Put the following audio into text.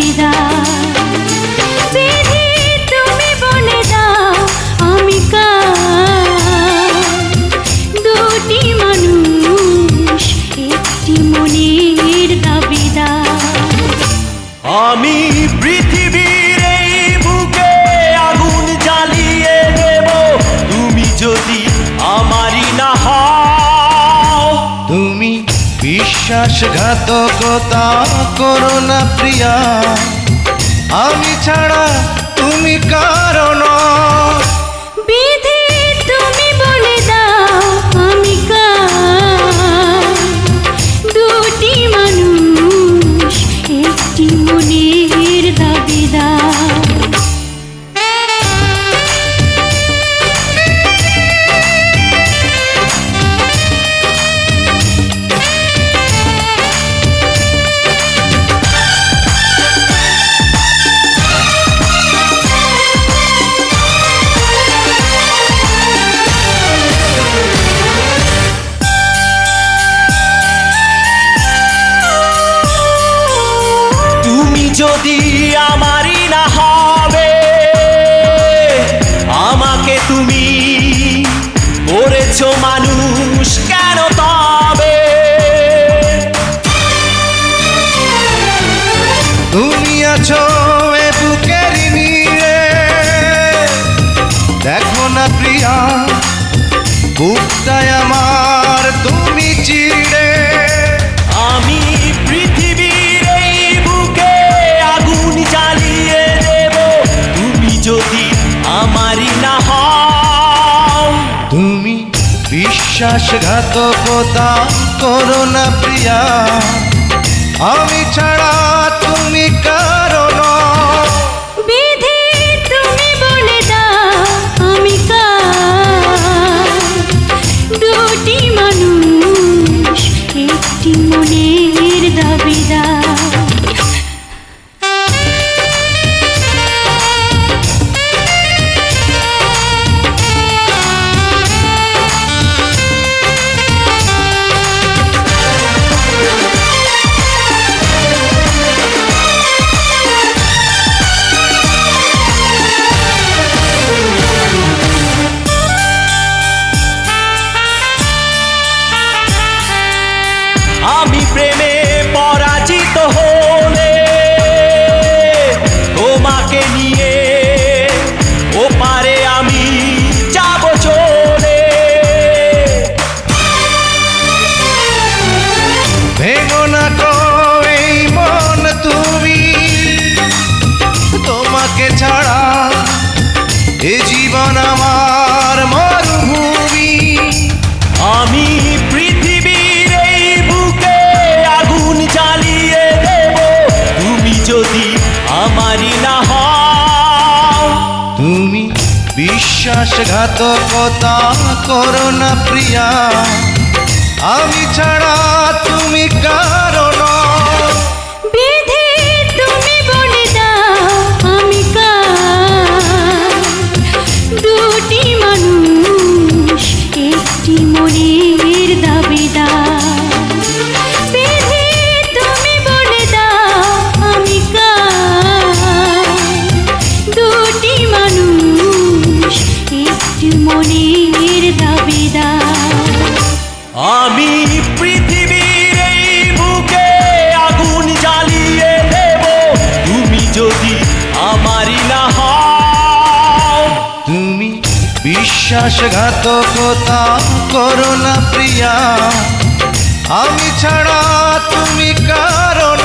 দাবিদার। বিধি তুমি বলে দাও আমি কার, দুটি মানুষ একটি মনের দাবিদার। আমি পৃথিবীর এই বুকে আগুন জ্বালিয়ে দেব, তুমি যদি আমারই না হও। তুমি বিশ্বাসঘাতকতা করো না প্রিয়া, আমি ছাড়া তুমি কারণ। বিধি তুমি বলে দাও আমি কার, দুটি মানুষ একটি মনের দাবিদার। যদি আমারই না হবে, আমাকে তুমি করেছো মানুষ কেন তবে? তুমি আছো এ বুকের নিয়ে, দেখো না প্রিয়া বুকটায় আমার তুমি চিড়ে। আমি পৃথিবীর এই বুকে আগুন জ্বালিয়ে দেব, তুমি যদি আমারই না হও। তুমি বিশ্বাসঘাতকতা করো না প্রিয়া, আমি ছাড়া তুমি কারণ। বিধি তুমি বলে দাও আমি কার, দুটি মানুষ একটি মনের দাবিদার। আমি প্রেমে পরাজিত হলে তোমাকে নিয়ে ওপারে আমি যাব চলে। ভেঙো না গো এই মন তুমি, তোমাকে ছাড়া এ জীবন আমার মরুভূমি। আমি পৃথিবীর এই বুকে আগুন জ্বালিয়ে দেব, তুমি যদি আমারই না হও। তুমি বিশ্বাসঘাতকতা করো না প্রিয়া, আমি ছাড়া তুমি কারণ। বিধি তুমি বলে দাও আমি কার, দুটি মানুষ একটি মনের দাবিদার। বিধি তুমি বলে দাও আমি কার, দুটি মানুষ একটি মনের দাবিদার। আমি পৃথিবীর এই বুকে আগুন জ্বালিয়ে দেব, তুমি যদি আমারই না হও। তুমি বিশ্বাসঘাতকতা করো না প্রিয়া, আমি ছাড়া তুমি কারণ।